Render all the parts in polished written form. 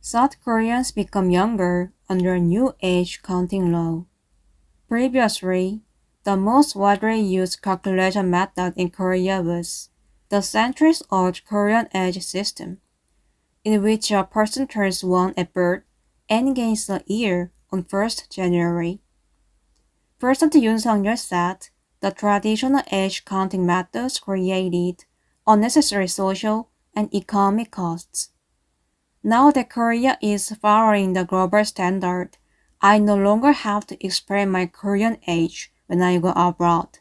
South Koreans become younger under new age counting law. Previously, the most widely used calculation method in Korea was the centuries-old Korean age system, in which a person turns 1 at birth and gains a year on 1st January. President Yoon Suk-yeol said the traditional age counting methods created unnecessary social and economic costs. Now that Korea is following the global standard, I no longer have to explain my Korean age when I go abroad.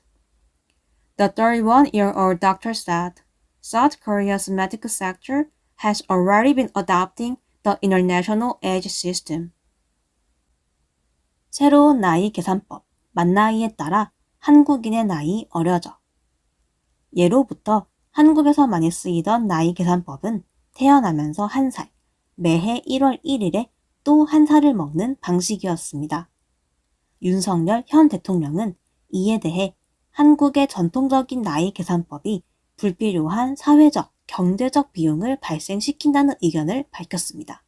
The 31-year-old doctor said South Korea's medical sector has already been adopting the international age system. 새로운 나이 계산법, 만 나이에 따라 한국인의 나이 어려져. 예로부터 한국에서 많이 쓰이던 나이 계산법은 태어나면서 1살, 매해 1월 1일에 또 1살을 먹는 방식이었습니다. 윤석열 현 대통령은 이에 대해 한국의 전통적인 나이 계산법이 불필요한 사회적, 경제적 비용을 발생시킨다는 의견을 밝혔습니다.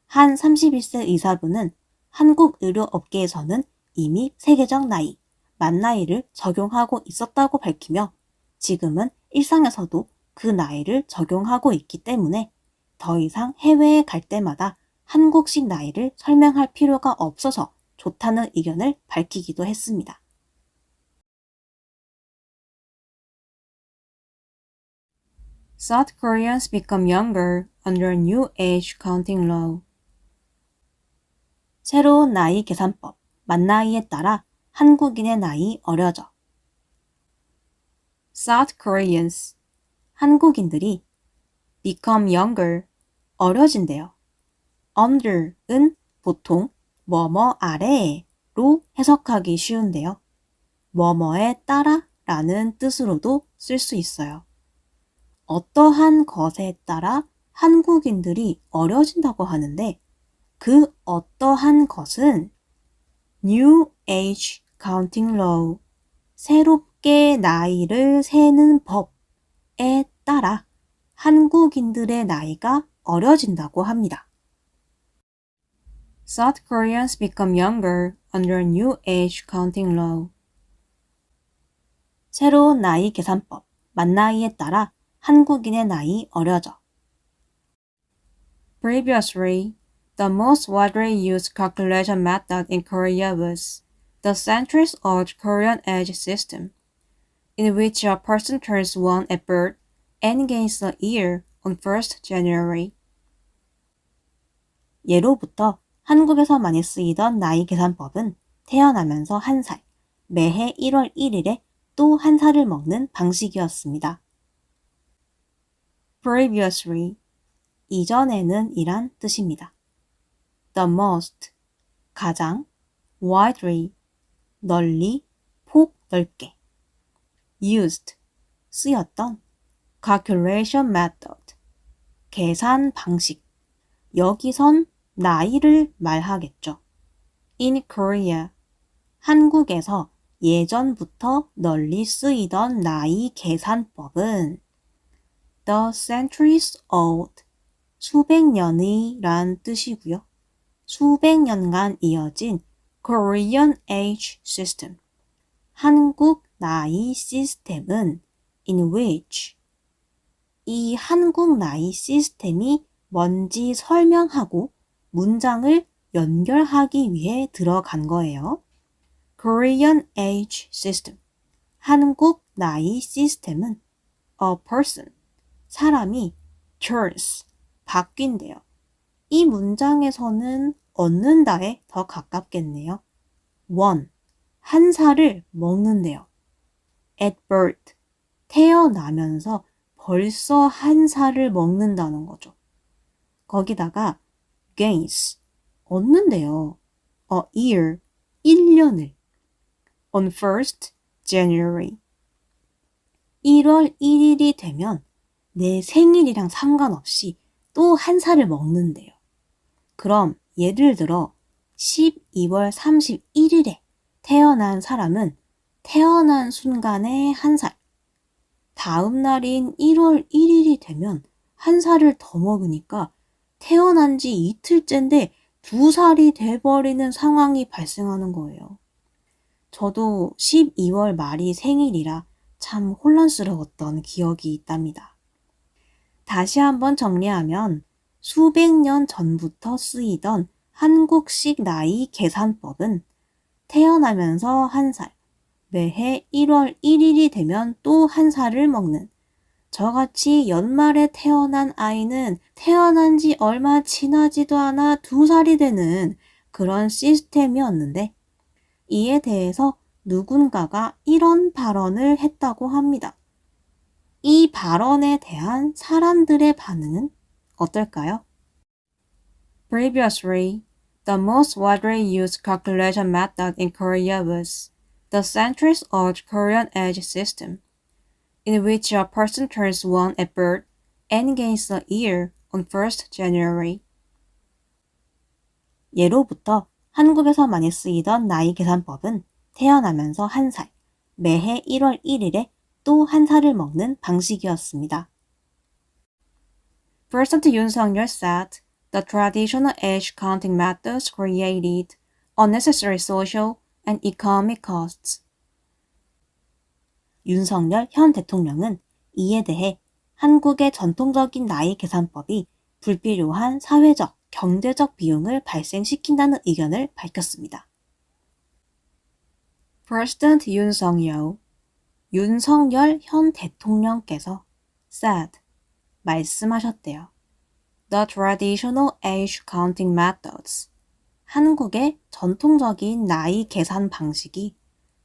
한 31세 의사분은 한국 의료업계에서는 이미 세계적 나이, 만 나이를 적용하고 있었다고 밝히며 지금은 일상에서도 그 나이를 적용하고 있기 때문에 더 이상 해외에 갈 때마다 한국식 나이를 설명할 필요가 없어서 좋다는 의견을 밝히기도 했습니다. South Koreans become younger under new age counting law. 새로운 나이 계산법, 만 나이에 따라 한국인의 나이 어려져. South Koreans, 한국인들이 become younger, 어려진대요. under은 보통 뭐뭐 아래로 해석하기 쉬운데요. 뭐뭐에 따라 라는 뜻으로도 쓸 수 있어요. 어떠한 것에 따라 한국인들이 어려진다고 하는데 그 어떠한 것은 New Age Counting Law, 새롭게 나이를 세는 법에 따라 한국인들의 나이가 어려진다고 합니다. South Koreans become younger under New Age Counting Law. 새로운 나이 계산법, 만 나이에 따라 한국인의 나이 어려져. Previously, the most widely used calculation method in Korea was the centuries-old Korean age system, in which a person turns 1 at birth and gains a year on 1st January. 예로부터 한국에서 많이 쓰이던 나이 계산법은 태어나면서 1살, 매해 1월 1일에 또 1살을 먹는 방식이었습니다. Previously, 이전에는 이란 뜻입니다. The most, 가장, widely, 널리, 폭 넓게. used, 쓰였던, calculation method, 계산 방식. 여기선 나이를 말하겠죠. In Korea, 한국에서 예전부터 널리 쓰이던 나이 계산법은 the centuries old, 수백 년의 란 뜻이고요. 수백 년간 이어진 Korean age system, 한국 나이 시스템은 in which, 이 한국 나이 시스템이 뭔지 설명하고 문장을 연결하기 위해 들어간 거예요. Korean age system, 한국 나이 시스템은 a person, 사람이 turns, 바뀐대요. 이 문장에서는 얻는다에 더 가깝겠네요. one, 한 살을 먹는데요. at birth, 태어나면서 벌써 한 살을 먹는다는 거죠. 거기다가 gains, 얻는데요. a year, 1년을. on 1st January, 1월 1일이 되면 내 생일이랑 상관없이 또 한 살을 먹는데요. 그럼 예를 들어 12월 31일에 태어난 사람은 태어난 순간에 한 살, 다음 날인 1월 1일이 되면 한 살을 더 먹으니까 태어난 지 이틀째인데 2살이 돼버리는 상황이 발생하는 거예요. 저도 12월 말이 생일이라 참 혼란스러웠던 기억이 있답니다. 다시 한번 정리하면 수백 년 전부터 쓰이던 한국식 나이 계산법은 태어나면서 1살, 매해 1월 1일이 되면 또 1살을 먹는, 저같이 연말에 태어난 아이는 태어난 지 얼마 지나지도 않아 2살이 되는 그런 시스템이었는데, 이에 대해서 누군가가 이런 발언을 했다고 합니다. 이 발언에 대한 사람들의 반응은 어떨까요? Previously, the most widely used calculation method in Korea was the centuries-old Korean age system, in which a person turns 1 at birth and gains a year on 1st January. 예로부터 한국에서 많이 쓰이던 나이 계산법은 태어나면서 1살, 매해 1월 1일에 또 1살을 먹는 방식이었습니다. President Yoon said the traditional age counting methods created unnecessary social and economic costs. 윤석열 현 대통령은 이에 대해 한국의 전통적인 나이 계산법이 불필요한 사회적, 경제적 비용을 발생시킨다는 의견을 밝혔습니다. President 윤석열 현 대통령께서 said, 말씀하셨대요. The traditional age counting methods, 한국의 전통적인 나이 계산 방식이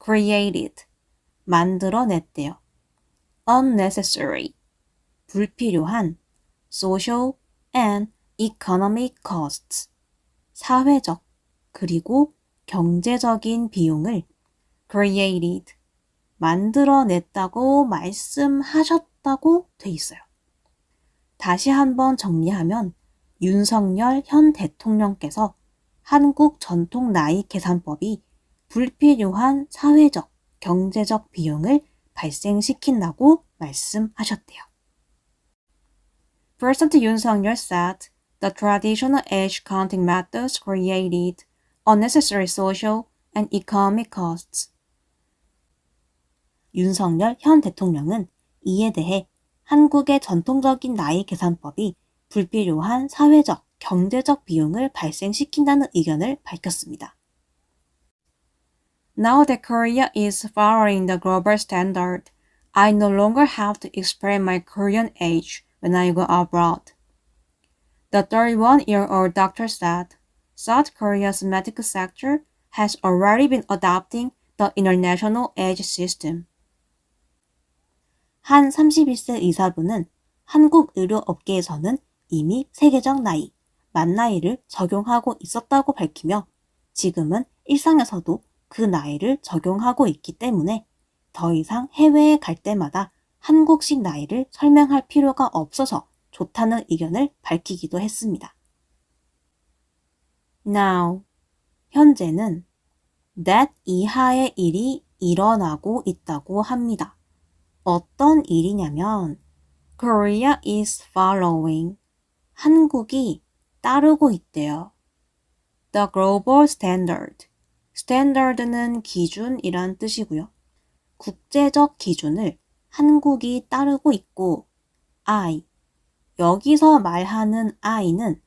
created, 만들어냈대요. unnecessary, 불필요한 social and economic costs, 사회적 그리고 경제적인 비용을 created, 만들어냈다고 말씀하셨다고 돼 있어요. 다시 한번 정리하면 윤석열 현 대통령께서 한국 전통 나이 계산법이 불필요한 사회적, 경제적 비용을 발생시킨다고 말씀하셨대요. President 윤석열 said the traditional age counting methods created unnecessary social and economic costs. 윤석열 현 대통령은 이에 대해 한국의 전통적인 나이 계산법이 불필요한 사회적, 경제적 비용을 발생시킨다는 의견을 밝혔습니다. Now that Korea is following the global standard, I no longer have to explain my Korean age when I go abroad. The 31-year-old doctor said South Korea's medical sector has already been adopting the international age system. 한 31세 의사분은 한국 의료업계에서는 이미 세계적 나이, 만 나이를 적용하고 있었다고 밝히며 지금은 일상에서도 그 나이를 적용하고 있기 때문에 더 이상 해외에 갈 때마다 한국식 나이를 설명할 필요가 없어서 좋다는 의견을 밝히기도 했습니다. Now, 현재는 that 이하의 일이 일어나고 있다고 합니다. 어떤 일이냐면 Korea is following, 한국이 따르고 있대요. The global standard, standard는 기준이란 뜻이고요. 국제적 기준을 한국이 따르고 있고 I, 여기서 말하는 I는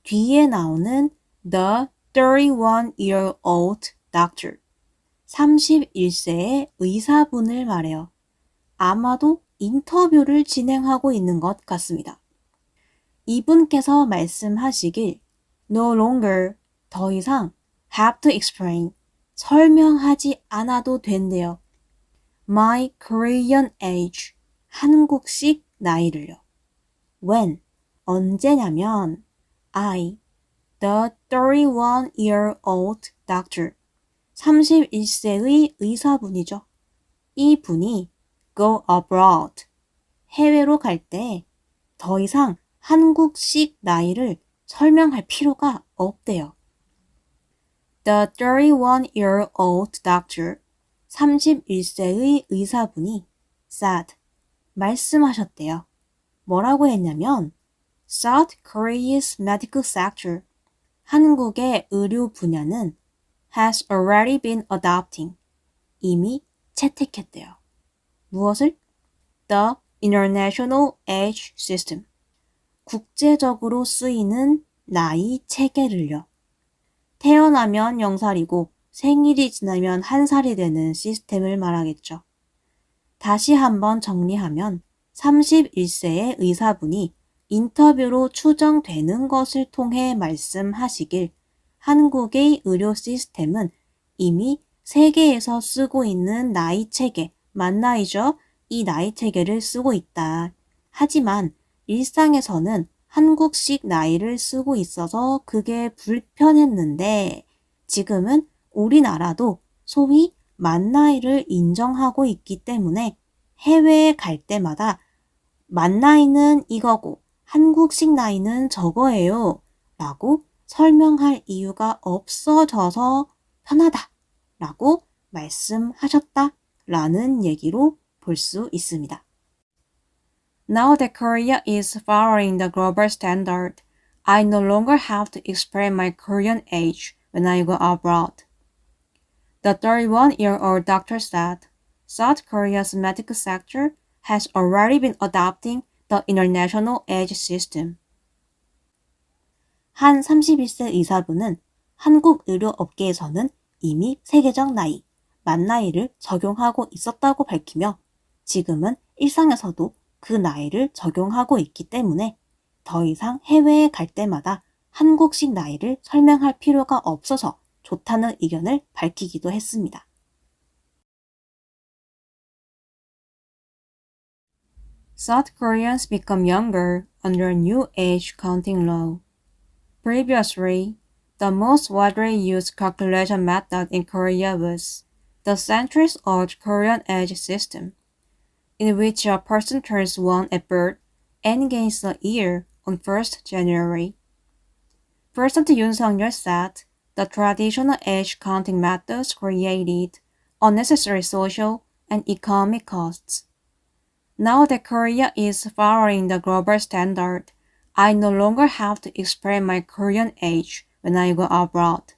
뒤에 나오는 the 31-year-old doctor, 31세의 의사분을 말해요. 아마도 인터뷰를 진행하고 있는 것 같습니다. 이분께서 말씀하시길 no longer, 더 이상 have to explain, 설명하지 않아도 된대요. My Korean age, 한국식 나이를요. When, 언제냐면 I, the 31-year-old doctor, 31세의 의사분이죠. 이 분이 go abroad, 해외로 갈 때 더 이상 한국식 나이를 설명할 필요가 없대요. The 31-year-old doctor, 31세의 의사분이 said, 말씀하셨대요. 뭐라고 했냐면 South Korea's medical sector, 한국의 의료 분야는 has already been adopting, 이미 채택했대요. 무엇을? The International Age System, 국제적으로 쓰이는 나이 체계를요. 태어나면 0살이고 생일이 지나면 1살이 되는 시스템을 말하겠죠. 다시 한번 정리하면 31세의 의사분이 인터뷰로 추정되는 것을 통해 말씀하시길 한국의 의료 시스템은 이미 세계에서 쓰고 있는 나이 체계, 맞나이죠? 이 나이 체계를 쓰고 있다. 하지만 일상에서는 한국식 나이를 쓰고 있어서 그게 불편했는데 지금은 우리나라도 소위 만 나이를 인정하고 있기 때문에 해외에 갈 때마다 만 나이는 이거고 한국식 나이는 저거예요 라고 설명할 이유가 없어져서 편하다 라고 말씀하셨다 라는 얘기로 볼 수 있습니다. Now that Korea is following the global standard, I no longer have to explain my Korean age when I go abroad. The 31-year-old doctor said South Korea's medical sector has already been adopting the international age system. 한 31세 의사분은 한국 의료 업계에서는 이미 세계적 나이, 만 나이를 적용하고 있었다고 밝히며 지금은 일상에서도 그 나이를 적용하고 있기 때문에 더 이상 해외에 갈 때마다 한국식 나이를 설명할 필요가 없어서 좋다는 의견을 밝히기도 했습니다. South Koreans become younger under new age counting law. Previously, the most widely used calculation method in Korea was the centuries-old Korean age system, in which a person turns 1 at birth and gains a year on 1st January. President Yoon Suk-yeol said the traditional age counting methods created unnecessary social and economic costs. Now that Korea is following the global standard, I no longer have to explain my Korean age when I go abroad.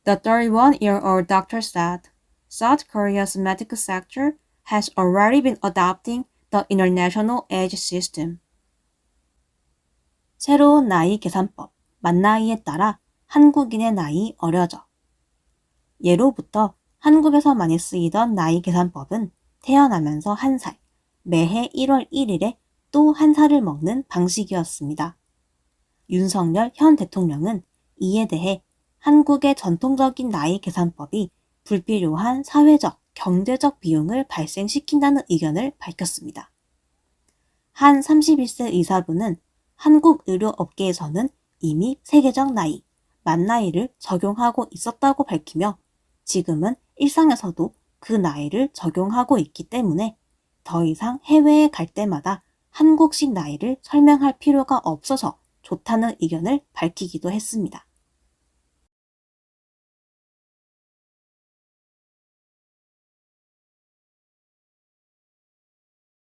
The 31-year-old doctor said South Korea's medical sector has already been adopting the international age system. 새로운 나이 계산법, 만 나이에 따라 한국인의 나이 어려져. 예로부터 한국에서 많이 쓰이던 나이 계산법은 태어나면서 1살, 매해 1월 1일에 또 1살을 먹는 방식이었습니다. 윤석열 현 대통령은 이에 대해 한국의 전통적인 나이 계산법이 불필요한 사회적, 경제적 비용을 발생시킨다는 의견을 밝혔습니다. 한 31세 의사분은 한국 의료업계에서는 이미 세계적 나이, 만 나이를 적용하고 있었다고 밝히며 지금은 일상에서도 그 나이를 적용하고 있기 때문에 더 이상 해외에 갈 때마다 한국식 나이를 설명할 필요가 없어서 좋다는 의견을 밝히기도 했습니다.